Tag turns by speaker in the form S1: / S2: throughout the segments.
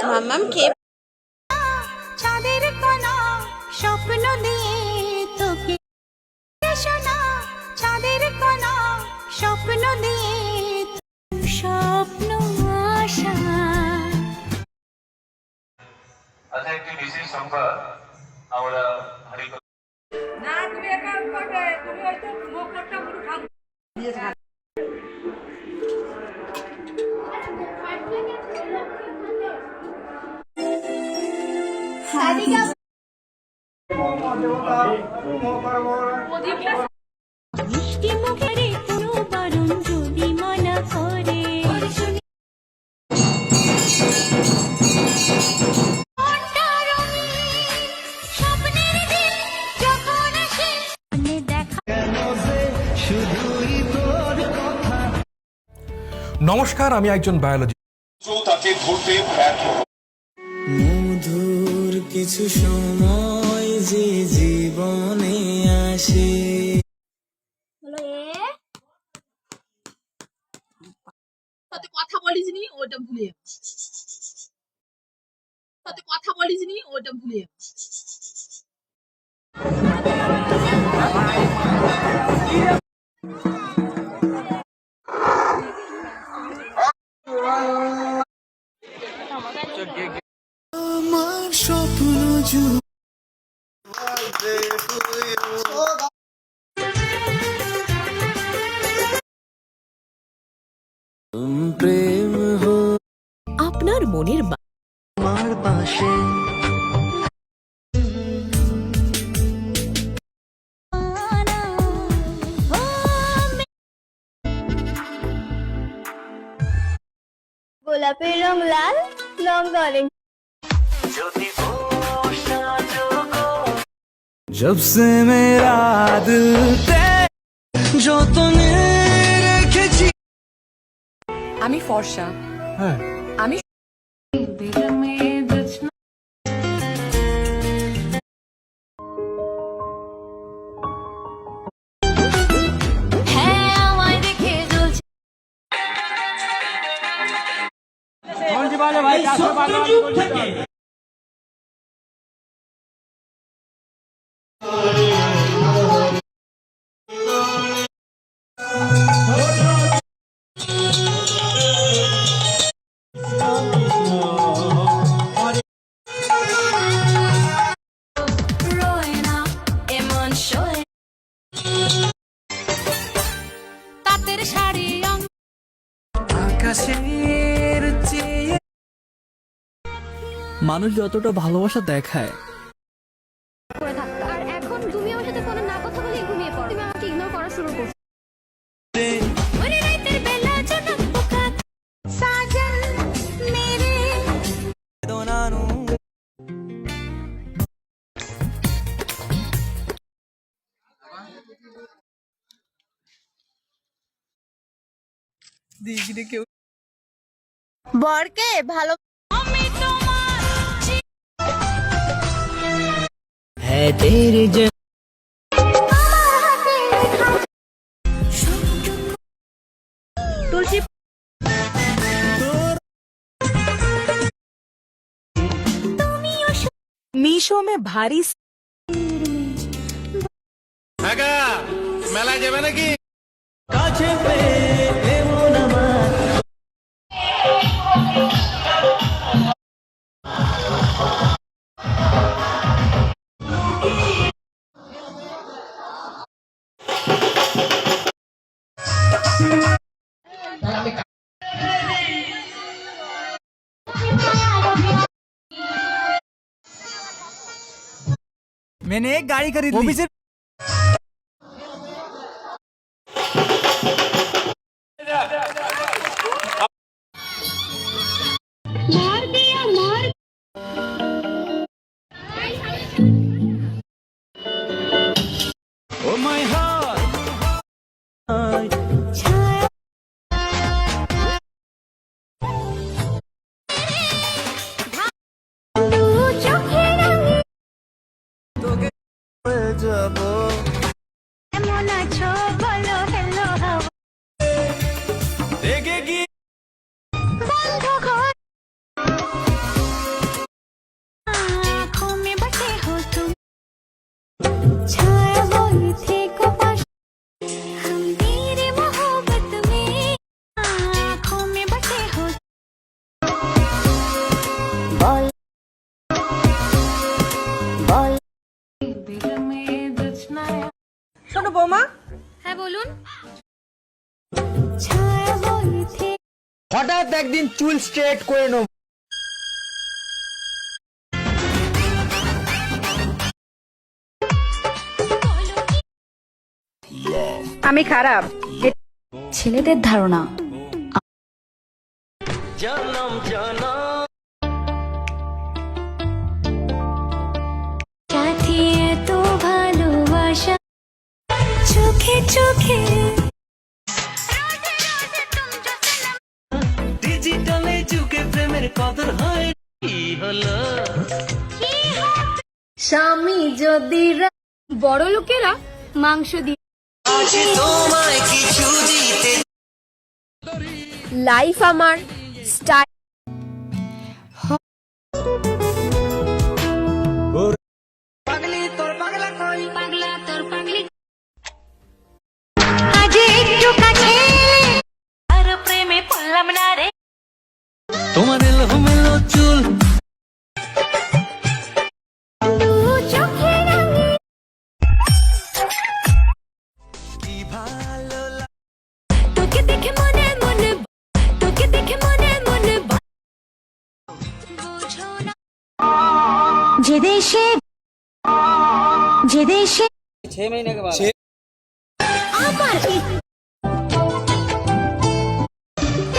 S1: মাম্মাম কে
S2: চাঁদের কোনা স্বপ্ন দিয়ে তোকে শোনা চাঁদের কোনা স্বপ্ন দিয়ে স্বপ্ন আশা
S3: আচ্ছা একটি বিশেষ সংবাদ আমরা হারি
S4: না তুমি একা করবে তুমি হয়তো মুখটা পুরো খান
S2: মিষ্টি মুখে কোনো বারণ যদি মানা করে
S5: নমস্কার, আমি একজন বায়োলজি।
S3: তাকে ধরতে ব্যর্থ
S6: মধুর কিছু সময় যে জীবনে আসে
S1: সাথে কথা বলিসনি ওটা ভুলে সাথে কথা বলিসনি ওটা ভুলে
S6: আমার স্বপ্ন প্রেম হো
S1: আপনার মনের
S6: আমার পাশে
S2: গোলাপের রং লাল রং অরেঞ্জ
S6: जब से मेरा दिल যতনে রেখেছি
S4: আমি ফর্সা
S5: হ্যাঁ,
S4: আমি
S2: হ্যাঁ আমায় দেখে জ্বলছে রয় না এমন শোয় তাঁতের শাড়ি
S6: আকাশের চেয়ে মানুষ যতটা ভালোবাসা দেখায়
S7: করে থাকতাম আর এখন তুমি আমার সাথে ফোনে না কথা বলে ঘুমিয়ে পড়ো তুমি আমাকে ইগনোর করা শুরু করছো
S2: ওরে রাতের বেলা জনক পোকা সাজন মেরে
S6: দোনানু দিগিরে কেউ
S1: বরকে ভালো
S2: আমি তোমার
S6: হ্যাঁ তেরে
S1: তুলসী মিশো মে ভারী
S3: মেলায় যাবে নাকি
S6: কাছে পেয়ে এমন আমার मैंने एक गाड़ी खरीदी वो भी सिर्फ
S2: मार दिया मार
S6: ओ माय हार्ट
S2: छाया तू चोखे रंगी
S6: তোকে যাব
S2: এমন আছো বলো হেলো হাওয়া
S6: রেগে গিয়ে
S2: বন্ধ ঘর
S1: শোনো বৌমা,
S7: হ্যাঁ বলুন। ছায়া হইতে
S6: হঠাৎ একদিন চুল স্ট্রেট করে নেব।
S4: আমি খারাপ।
S7: ছেলেদের ধারণা
S6: জনম জনম
S2: সাথে এত ভালোবাসা চোখে চোখে
S6: ডিজিটালে যুগে প্রেমের কদর হয় কি হলো
S7: স্বামী যদি বড় লোকেরা মাংস দিয়ে
S6: আজ তোমায় কিছু দিতে
S7: লাইফ আমার স্টাইল
S6: পাগলি তোর পাগলা কই
S7: পাগলা তোর পাগলি
S2: আজ একটু কাছে আর প্রেমে পড়লাম না রে
S6: তোমার এলোমেলো চুল
S2: চোখে রাঙে
S6: কি ভালো
S2: তোকে দেখে মনে মনে তোকে দেখে মনে মনে বুঝো না যে দেশে আমার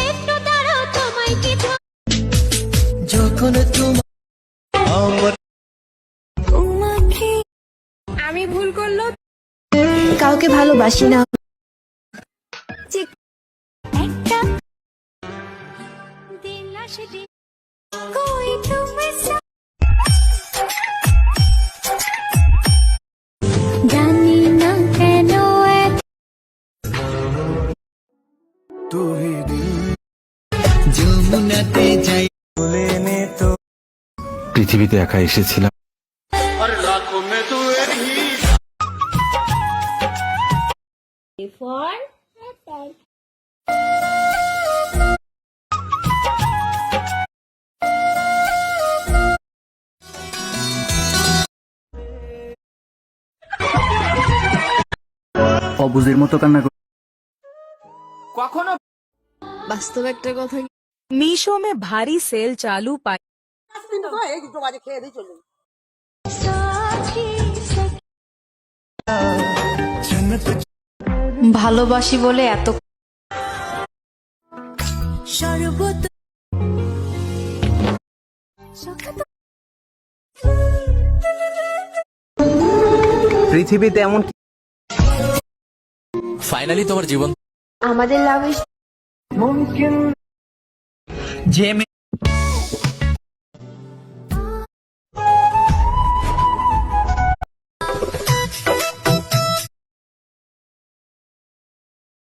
S2: একটু দাঁড়াও তোমায় কিছু
S6: যখন তোমার আমার
S2: তোমাকে
S7: আমি ভুল করলো কাউকে ভালোবাসি না
S2: একটা দিন আসে দিন कोई तुम्हें জানি না কেন এত
S6: তুই যমুনাতে যাই বলে নে তো
S5: পৃথিবীতে একা এসেছিলাম,
S6: অবুঝের মতো কান্না
S1: কখনো
S7: বাস্তব একটা কথা
S1: मीशो में भारी सेल चालू पाई।
S2: সাথী সাথী
S7: ভালোবাসি বলে এত
S2: সর্বত
S6: পৃথিবীতে এমন
S5: ফাইনালি তোমার জীবন
S7: আমাদের লাভ
S6: যে